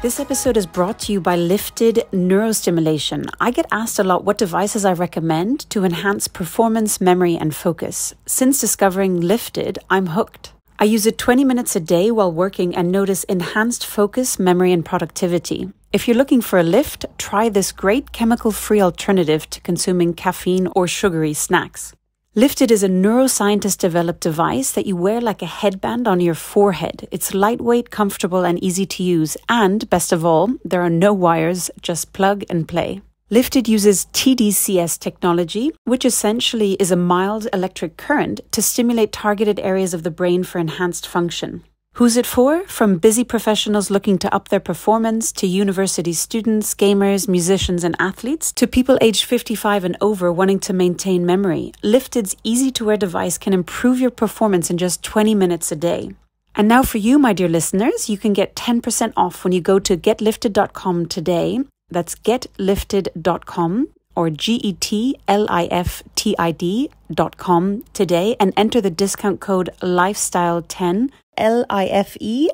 This episode is brought to you by LIFTiD Neurostimulation. I get asked a lot what devices I recommend to enhance performance, memory, and focus. Since discovering LIFTiD, I'm hooked. I use it 20 minutes a day while working and notice enhanced focus, memory, and productivity. If you're looking for a lift, try this great chemical-free alternative to consuming caffeine or sugary snacks. LIFTiD is a neuroscientist-developed device that you wear like a headband on your forehead. It's lightweight, comfortable, and easy to use. And, best of all, there are no wires, just plug and play. LIFTiD uses TDCS technology, which essentially is a mild electric current to stimulate targeted areas of the brain for enhanced function. Who's it for? From busy professionals looking to up their performance, to university students, gamers, musicians, and athletes, to people aged 55 and over wanting to maintain memory. LIFTiD's easy-to-wear device can improve your performance in just 20 minutes a day. And now for you, my dear listeners, you can get 10% off when you go to getliftid.com today. That's getliftid.com or GETLIFTID.com today and enter the discount code LIFESTYLE10, LIFESTYLE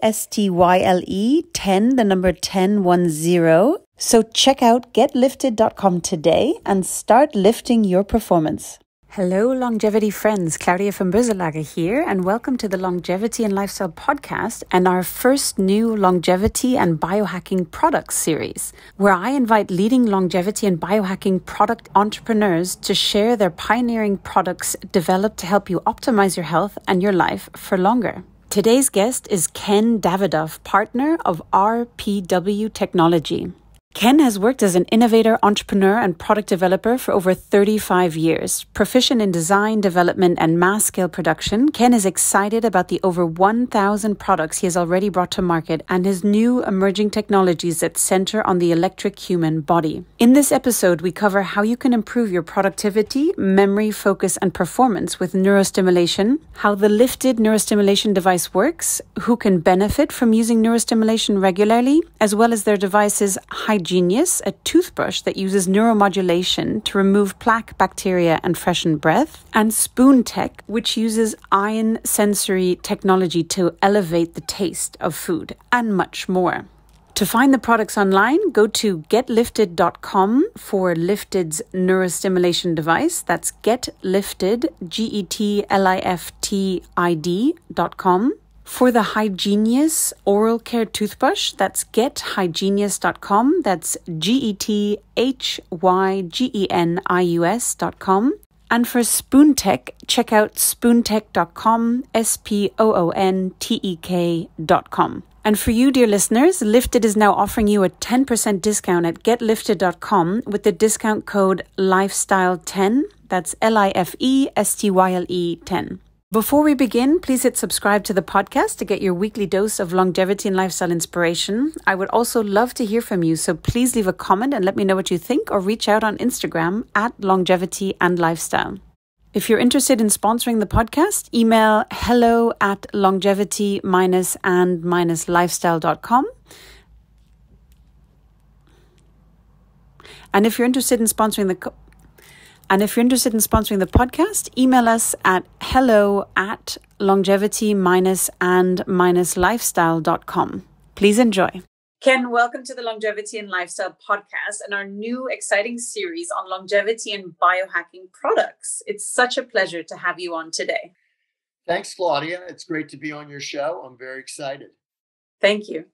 10, the number 1010. So check out getliftid.com today and start lifting your performance. Hello, longevity friends. Claudia from Buzzelager here, and welcome to the Longevity and Lifestyle podcast and our first new Longevity and Biohacking Products Series, where I invite leading longevity and biohacking product entrepreneurs to share their pioneering products developed to help you optimize your health and your life for longer. Today's guest is Ken Davidov, partner of RPW Technology. Ken has worked as an innovator, entrepreneur, and product developer for over 35 years. Proficient in design, development, and mass-scale production, Ken is excited about the over 1,000 products he has already brought to market and his new emerging technologies that center on the electric human body. In this episode, we cover how you can improve your productivity, memory, focus, and performance with neurostimulation, how the LIFTiD Neurostimulation Device works, who can benefit from using neurostimulation regularly, as well as their device's HyGenius, a toothbrush that uses neuromodulation to remove plaque, bacteria, and freshen breath, and SpoonTEK, which uses ion sensory technology to elevate the taste of food, and much more. To find the products online, go to getliftid.com for LIFTiD's neurostimulation device. That's getliftid, GETLIFTID.com. For the HyGenius oral care toothbrush, that's getHyGenius.com. That's GETHYGENIUS.com. And for SpoonTEK, check out SpoonTEK.com, SPOONTEK.com. And for you, dear listeners, LIFTiD is now offering you a 10% discount at getliftid.com with the discount code LIFESTYLE10. That's LIFESTYLE 10. Before we begin, please hit subscribe to the podcast to get your weekly dose of longevity and lifestyle inspiration. I would also love to hear from you, so please leave a comment and let me know what you think or reach out on Instagram at longevity and lifestyle. If you're interested in sponsoring the podcast, email hello@longevity-and-lifestyle.com. And if you're interested in sponsoring the podcast, email us at hello@longevity-and-lifestyle.com. Please enjoy. Ken, welcome to the Longevity and Lifestyle podcast and our new exciting series on longevity and biohacking products. It's such a pleasure to have you on today. Thanks, Claudia. It's great to be on your show. I'm very excited. Thank you.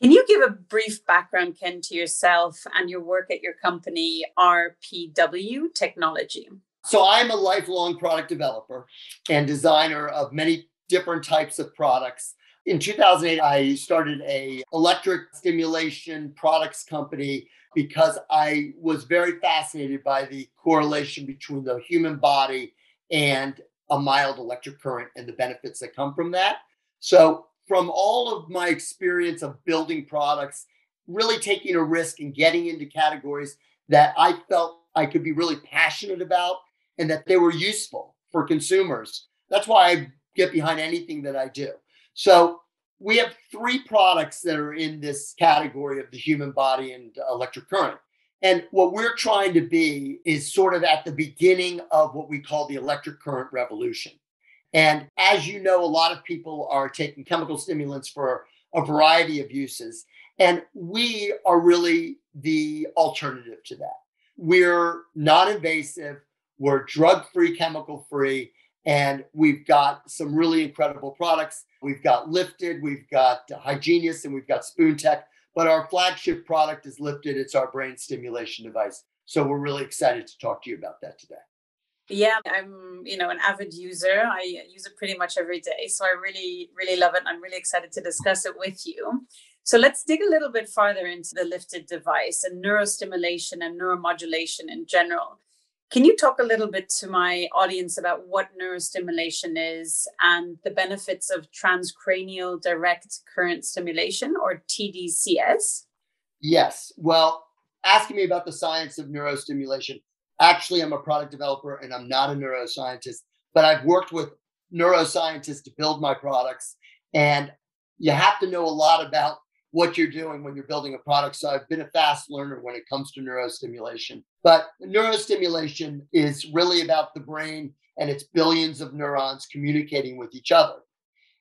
Can you give a brief background, Ken, to yourself and your work at your company, RPW Technology? So I'm a lifelong product developer and designer of many different types of products. In 2008, I started an electric stimulation products company because I was very fascinated by the correlation between the human body and a mild electric current and the benefits that come from that. So from all of my experience of building products, really taking a risk and getting into categories that I felt I could be really passionate about and that they were useful for consumers. That's why I get behind anything that I do. So we have three products that are in this category of the human body and electric current. And what we're trying to be is sort of at the beginning of what we call the electric current revolution. And as you know, a lot of people are taking chemical stimulants for a variety of uses. And we are really the alternative to that. We're non-invasive, we're drug-free, chemical-free, and we've got some really incredible products. We've got LIFTiD, we've got HyGenius, and we've got SpoonTEK. But our flagship product is LIFTiD. It's our brain stimulation device. So we're really excited to talk to you about that today. Yeah, I'm, an avid user. I use it pretty much every day. So I really, really love it. And I'm really excited to discuss it with you. So let's dig a little bit farther into the LIFTiD device and neurostimulation and neuromodulation in general. Can you talk a little bit to my audience about what neurostimulation is and the benefits of transcranial direct current stimulation, or TDCS? Yes. Well, asking me about the science of neurostimulation. Actually, I'm a product developer and I'm not a neuroscientist, but I've worked with neuroscientists to build my products. And you have to know a lot about what you're doing when you're building a product. So I've been a fast learner when it comes to neurostimulation. But neurostimulation is really about the brain and its billions of neurons communicating with each other.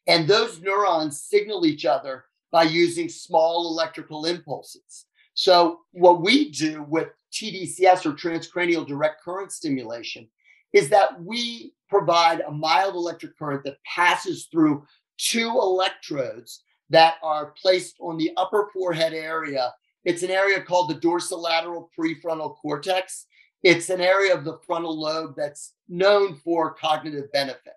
And those neurons signal each other by using small electrical impulses. So what we do with TDCS, or transcranial direct current stimulation, is that we provide a mild electric current that passes through two electrodes that are placed on the upper forehead area. It's an area called the dorsolateral prefrontal cortex. It's an area of the frontal lobe that's known for cognitive benefit.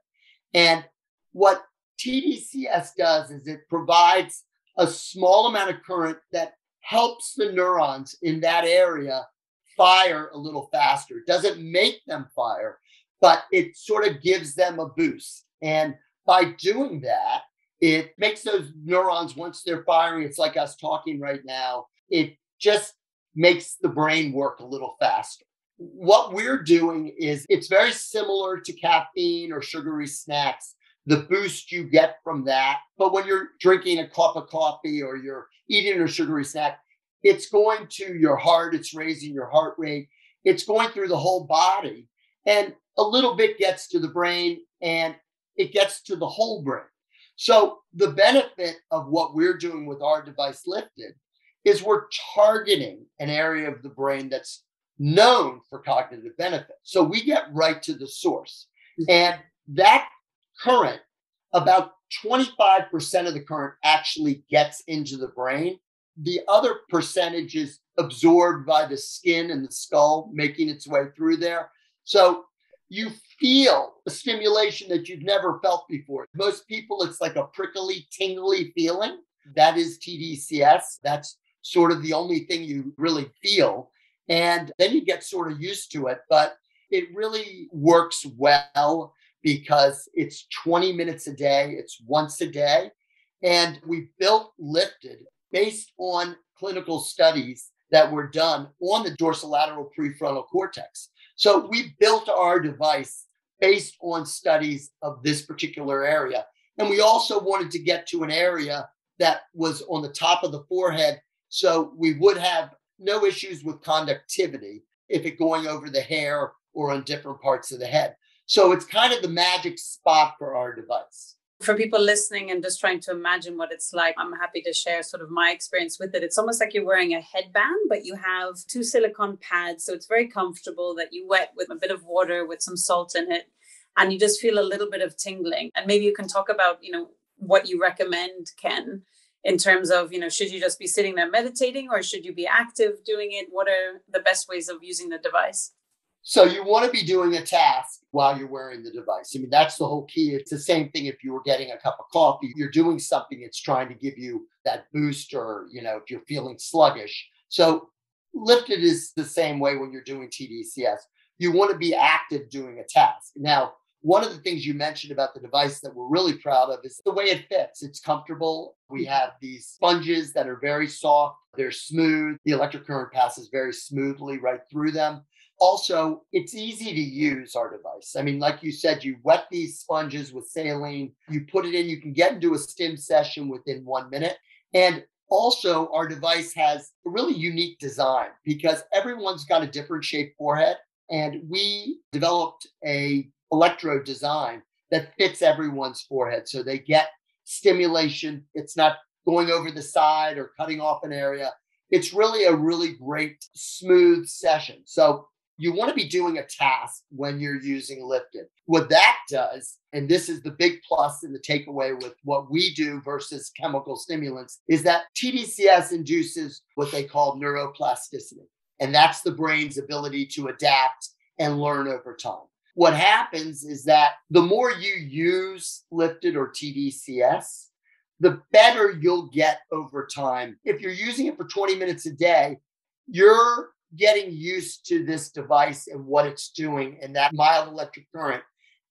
And what TDCS does is it provides a small amount of current that helps the neurons in that area fire a little faster. It doesn't make them fire, but it sort of gives them a boost. And by doing that, it makes those neurons, once they're firing, it's like us talking right now, it just makes the brain work a little faster. What we're doing is it's very similar to caffeine or sugary snacks, the boost you get from that. But when you're drinking a cup of coffee or you're eating a sugary snack, it's going to your heart, it's raising your heart rate, it's going through the whole body, and a little bit gets to the brain and it gets to the whole brain. So the benefit of what we're doing with our device LIFTiD is we're targeting an area of the brain that's known for cognitive benefit. So we get right to the source. And that current, about 25% of the current actually gets into the brain. The other percentage is absorbed by the skin and the skull, making its way through there. So you feel a stimulation that you've never felt before. Most people, it's like a prickly, tingly feeling. That is TDCS. That's sort of the only thing you really feel. And then you get sort of used to it. But it really works well because it's 20 minutes a day. It's once a day. And we built LIFTiD based on clinical studies that were done on the dorsolateral prefrontal cortex. So we built our device based on studies of this particular area. And we also wanted to get to an area that was on the top of the forehead, so we would have no issues with conductivity if it going over the hair or on different parts of the head. So it's kind of the magic spot for our device. For people listening and just trying to imagine what it's like, I'm happy to share sort of my experience with it. It's almost like you're wearing a headband, but you have two silicone pads. So it's very comfortable that you wet with a bit of water with some salt in it. And you just feel a little bit of tingling. And maybe you can talk about, what you recommend, Ken, in terms of, should you just be sitting there meditating or should you be active doing it? What are the best ways of using the device? So you want to be doing a task while you're wearing the device. I mean, that's the whole key. It's the same thing if you were getting a cup of coffee, you're doing something, it's trying to give you that boost, or, if you're feeling sluggish. So LIFTiD is the same way when you're doing TDCS. You want to be active doing a task. Now, one of the things you mentioned about the device that we're really proud of is the way it fits. It's comfortable. We have these sponges that are very soft. They're smooth. The electric current passes very smoothly right through them. Also, it's easy to use our device. I mean, like you said, you wet these sponges with saline, you put it in, you can get into a stim session within 1 minute. And also, our device has a really unique design because everyone's got a different shaped forehead. And we developed a electrode design that fits everyone's forehead. So they get stimulation. It's not going over the side or cutting off an area. It's really a really great, smooth session. So you want to be doing a task when you're using LIFTiD. What that does, and this is the big plus and the takeaway with what we do versus chemical stimulants, is that TDCS induces what they call neuroplasticity. And that's the brain's ability to adapt and learn over time. What happens is that the more you use LIFTiD or TDCS, the better you'll get over time. If you're using it for 20 minutes a day, you're getting used to this device and what it's doing and that mild electric current,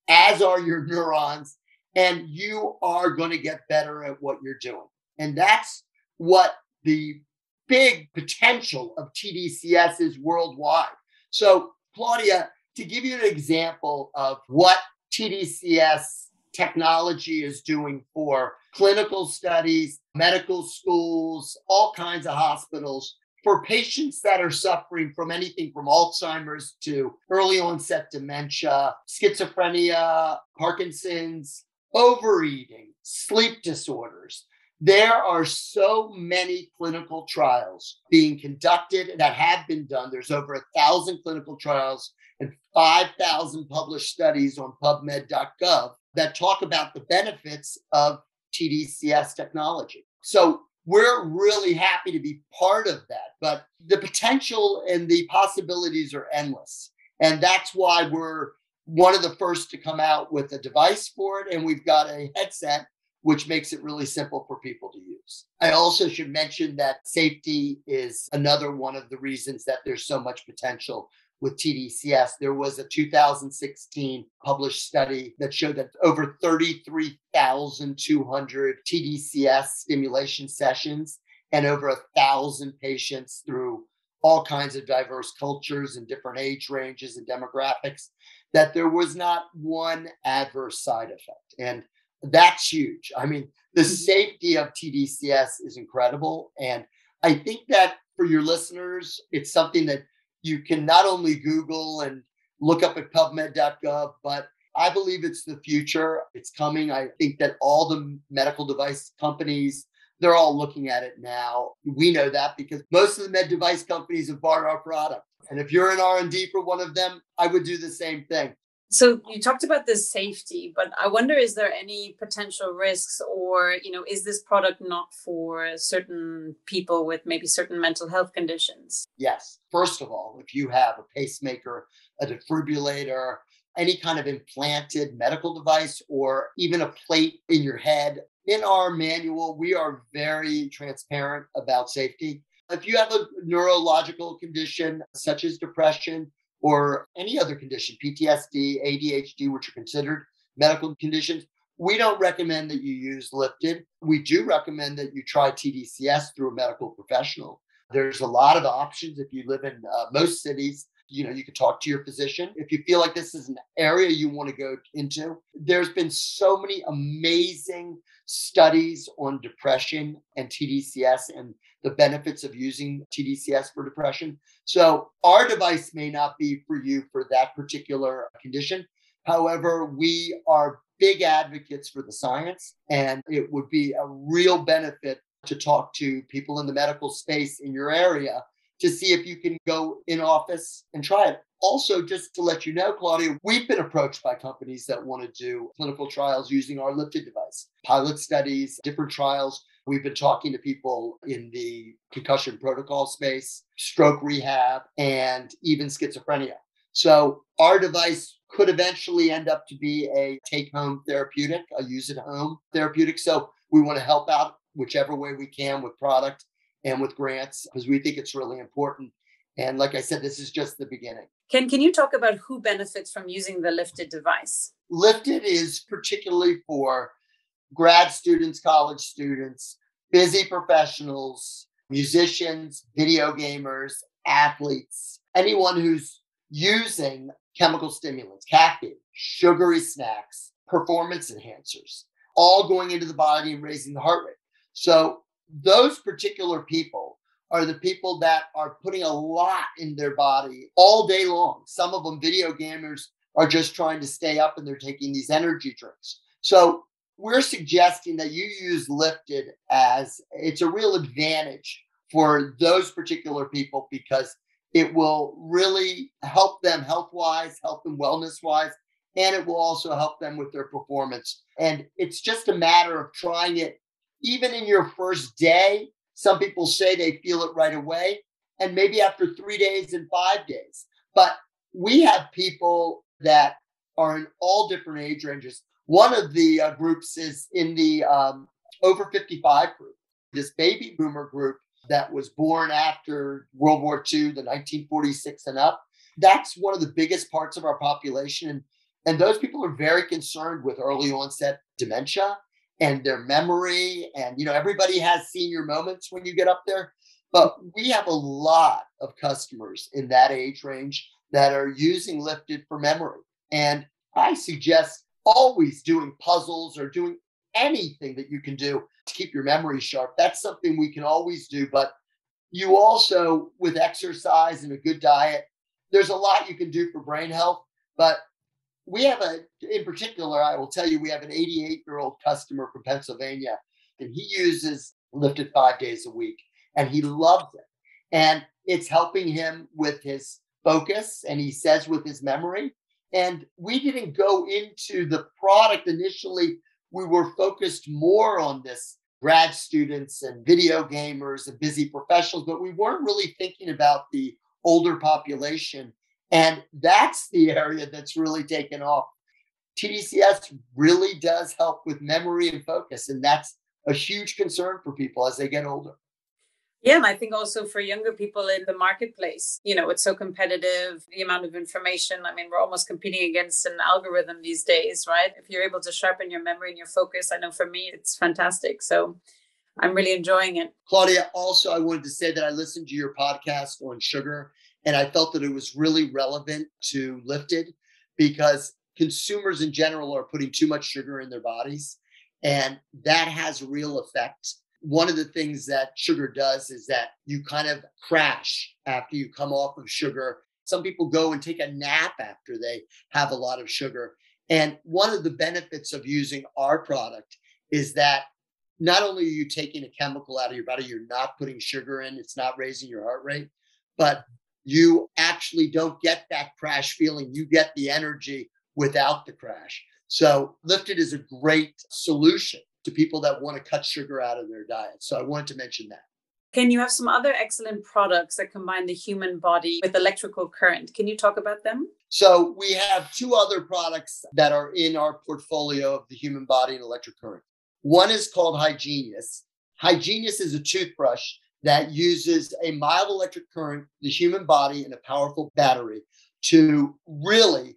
as are your neurons, and you are going to get better at what you're doing. And that's what the big potential of TDCS is worldwide. So, Claudia, to give you an example of what TDCS technology is doing for clinical studies, medical schools, all kinds of hospitals, for patients that are suffering from anything from Alzheimer's to early onset dementia, schizophrenia, Parkinson's, overeating, sleep disorders. There are so many clinical trials being conducted that have been done. There's over 1,000 clinical trials and 5,000 published studies on PubMed.gov that talk about the benefits of TDCS technology. So we're really happy to be part of that, but the potential and the possibilities are endless. And that's why we're one of the first to come out with a device for it. And we've got a headset, which makes it really simple for people to use. I also should mention that safety is another one of the reasons that there's so much potential with TDCS. There was a 2016 published study that showed that over 33,200 TDCS stimulation sessions and over 1,000 patients through all kinds of diverse cultures and different age ranges and demographics, that there was not one adverse side effect. And that's huge. I mean, the safety of TDCS is incredible. And I think that for your listeners, it's something that you can not only Google and look up at PubMed.gov, but I believe it's the future. It's coming. I think that all the medical device companies, they're all looking at it now. We know that because most of the med device companies have bought our product. And if you're in R&D for one of them, I would do the same thing. So you talked about the safety, but I wonder, is there any potential risks or, is this product not for certain people with maybe certain mental health conditions? Yes. First of all, if you have a pacemaker, a defibrillator, any kind of implanted medical device, or even a plate in your head, in our manual, we are very transparent about safety. If you have a neurological condition such as depression, or any other condition, PTSD, ADHD, which are considered medical conditions, we don't recommend that you use LIFTiD. We do recommend that you try TDCS through a medical professional. There's a lot of options. If you live in most cities, you can talk to your physician. If you feel like this is an area you want to go into, there's been so many amazing studies on depression and TDCS and the benefits of using TDCS for depression. So our device may not be for you for that particular condition. However, we are big advocates for the science, and it would be a real benefit to talk to people in the medical space in your area to see if you can go in office and try it. Also, just to let you know, Claudia, we've been approached by companies that want to do clinical trials using our LIFTiD device, pilot studies, different trials. We've been talking to people in the concussion protocol space, stroke rehab, and even schizophrenia. So our device could eventually end up to be a take-home therapeutic, a use-at-home therapeutic. So we want to help out whichever way we can with product and with grants, because we think it's really important. And like I said, this is just the beginning. Ken, can you talk about who benefits from using the LIFTiD device? LIFTiD is particularly for grad students, college students, busy professionals, musicians, video gamers, athletes, anyone who's using chemical stimulants, caffeine, sugary snacks, performance enhancers, all going into the body and raising the heart rate. So those particular people are the people that are putting a lot in their body all day long. Some of them, video gamers, are just trying to stay up and they're taking these energy drinks. So we're suggesting that you use LIFTiD as it's a real advantage for those particular people because it will really help them health-wise, help them wellness-wise, and it will also help them with their performance. And it's just a matter of trying it even in your first day. Some people say they feel it right away, and maybe after 3 days and 5 days. But we have people that are in all different age ranges. One of the groups is in the over 55 group, this baby boomer group that was born after World War II, the 1946 and up. That's one of the biggest parts of our population. And those people are very concerned with early onset dementia and their memory. And, everybody has senior moments when you get up there. But we have a lot of customers in that age range that are using LIFTiD for memory. And I suggest always doing puzzles or doing anything that you can do to keep your memory sharp. That's something we can always do. But you also, with exercise and a good diet, there's a lot you can do for brain health. But we have in particular, I will tell you, we have an 88-year-old customer from Pennsylvania, and he uses LIFTiD 5 days a week, and he loves it. And it's helping him with his focus, and he says with his memory. And we didn't go into the product initially. We were focused more on this grad students and video gamers and busy professionals, but we weren't really thinking about the older population. And that's the area that's really taken off. TDCS really does help with memory and focus, and that's a huge concern for people as they get older. Yeah, and I think also for younger people in the marketplace, it's so competitive, the amount of information. I mean, we're almost competing against an algorithm these days, right? If you're able to sharpen your memory and your focus, I know for me, it's fantastic. So I'm really enjoying it. Claudia, also, I wanted to say that I listened to your podcast on sugar, and I felt that it was really relevant to LIFTiD because consumers in general are putting too much sugar in their bodies, and that has a real effect. One of the things that sugar does is that you kind of crash after you come off of sugar. Some people go and take a nap after they have a lot of sugar. And one of the benefits of using our product is that not only are you taking a chemical out of your body, you're not putting sugar in, it's not raising your heart rate, but you actually don't get that crash feeling. You get the energy without the crash. So LIFTiD is a great solution to people that want to cut sugar out of their diet. So I wanted to mention that. Ken, you have some other excellent products that combine the human body with electrical current. Can you talk about them? So we have two other products that are in our portfolio of the human body and electric current. One is called HyGenius. HyGenius is a toothbrush that uses a mild electric current, the human body, and a powerful battery to really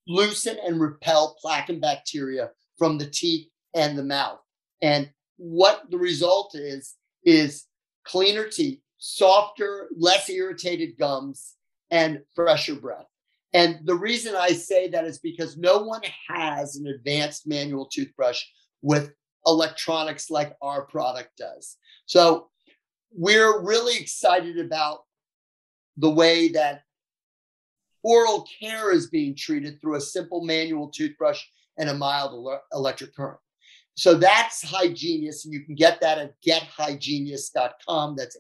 loosen and repel plaque and bacteria from the teeth and the mouth. And what the result is cleaner teeth, softer, less irritated gums, and fresher breath. And the reason I say that is because no one has an advanced manual toothbrush with electronics like our product does. So we're really excited about the way that oral care is being treated through a simple manual toothbrush and a mild electric current. So that's HyGenius, and you can get that at gethyGenius.com. That's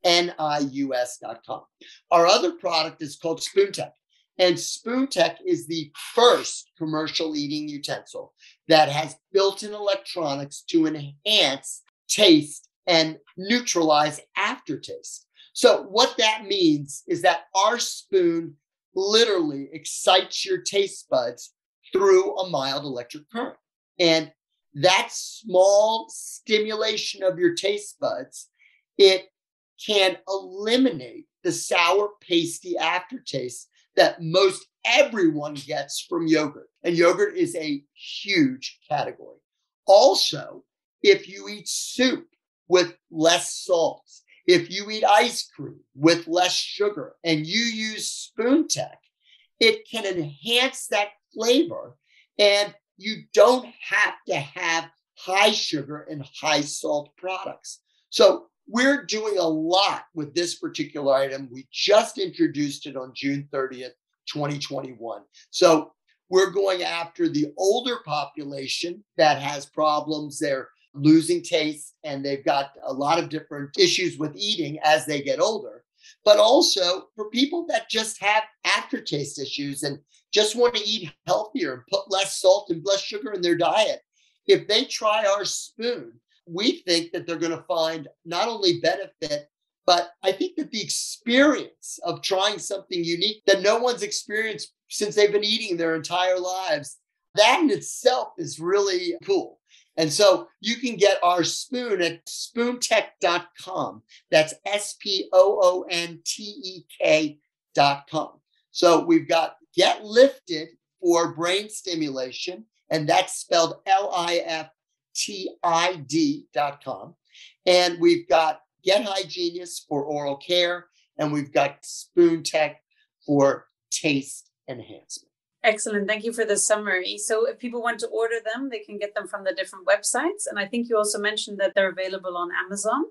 HyGenius.com. Our other product is called SpoonTEK, and SpoonTEK is the first commercial eating utensil that has built-in electronics to enhance taste and neutralize aftertaste. So what that means is that our spoon literally excites your taste buds through a mild electric current. And that small stimulation of your taste buds, it can eliminate the sour, pasty aftertaste that most everyone gets from yogurt. And yogurt is a huge category. Also, if you eat soup with less salt, if you eat ice cream with less sugar, and you use SpoonTEK, it can enhance that flavor, and you don't have to have high sugar and high salt products. So we're doing a lot with this particular item. We just introduced it on June 30th, 2021. So we're going after the older population that has problems. They're losing taste and they've got a lot of different issues with eating as they get older. But also for people that just have aftertaste issues and just want to eat healthier and put less salt and less sugar in their diet. If they try our spoon, we think that they're going to find not only benefit, but I think that the experience of trying something unique that no one's experienced since they've been eating their entire lives, that in itself is really cool. And so you can get our spoon at SpoonTEK.com. That's SpoonTEK.com. So we've got Get LIFTiD for brain stimulation, and that's spelled LIFTID.com. And we've got Get HyGenius for oral care, and we've got SpoonTEK for taste enhancement. Excellent. Thank you for the summary. So if people want to order them, they can get them from the different websites. And I think you also mentioned that they're available on Amazon.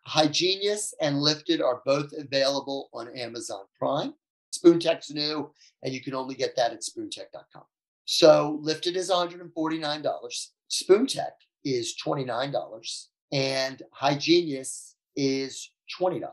HyGenius and LIFTiD are both available on Amazon Prime. SpoonTEK's new, and you can only get that at SpoonTEK.com. So LIFTiD is $149. SpoonTEK is $29. And HyGenius is $20.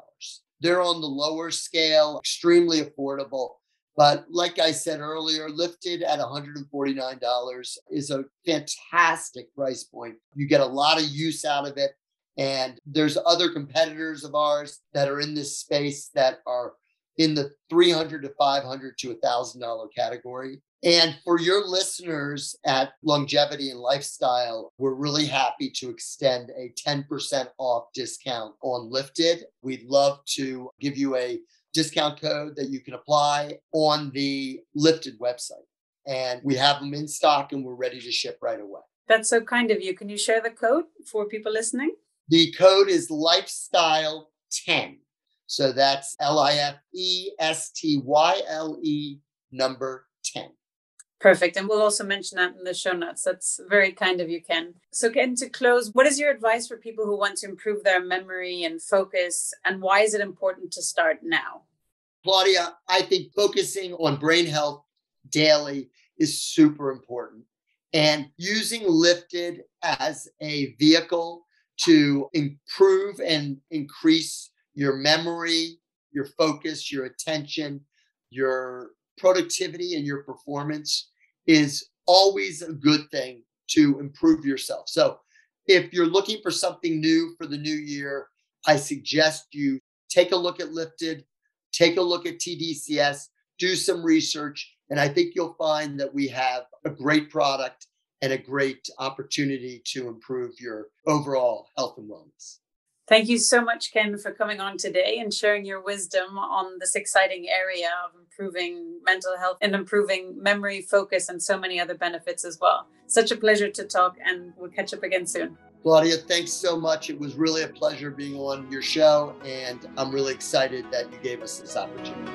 They're on the lower scale, extremely affordable. But like I said earlier, LIFTiD at $149 is a fantastic price point. You get a lot of use out of it. And there's other competitors of ours that are in this space that are in the $300 to $500 to $1,000 category. And for your listeners at Longevity and Lifestyle, we're really happy to extend a 10% off discount on LIFTiD. We'd love to give you a discount code that you can apply on the LIFTiD website. And we have them in stock and we're ready to ship right away. That's so kind of you. Can you share the code for people listening? The code is Lifestyle 10. So that's LIFESTYLE number 10. Perfect. And we'll also mention that in the show notes. That's very kind of you, Ken. So Ken, to close, what is your advice for people who want to improve their memory and focus? And why is it important to start now? Claudia, I think focusing on brain health daily is super important. And using LIFTiD as a vehicle to improve and increase your memory, your focus, your attention, your productivity and your performance is always a good thing to improve yourself. So if you're looking for something new for the new year, I suggest you take a look at LIFTiD, take a look at TDCS, do some research, and I think you'll find that we have a great product and a great opportunity to improve your overall health and wellness. Thank you so much, Ken, for coming on today and sharing your wisdom on this exciting area of improving mental health and improving memory, focus, and so many other benefits as well. Such a pleasure to talk, and we'll catch up again soon. Claudia, thanks so much. It was really a pleasure being on your show, and I'm really excited that you gave us this opportunity.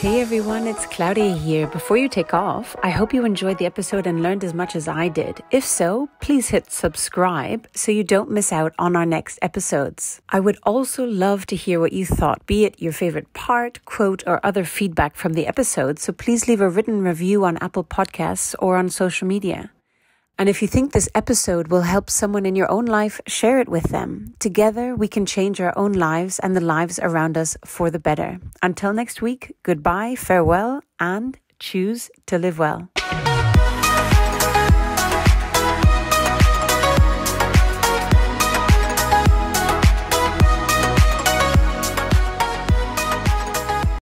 Hey everyone, it's Claudia here. Before you take off, I hope you enjoyed the episode and learned as much as I did. If so, please hit subscribe so you don't miss out on our next episodes. I would also love to hear what you thought, be it your favorite part, quote, or other feedback from the episode, so please leave a written review on Apple Podcasts or on social media. And if you think this episode will help someone in your own life, share it with them. Together, we can change our own lives and the lives around us for the better. Until next week, goodbye, farewell, and choose to live well.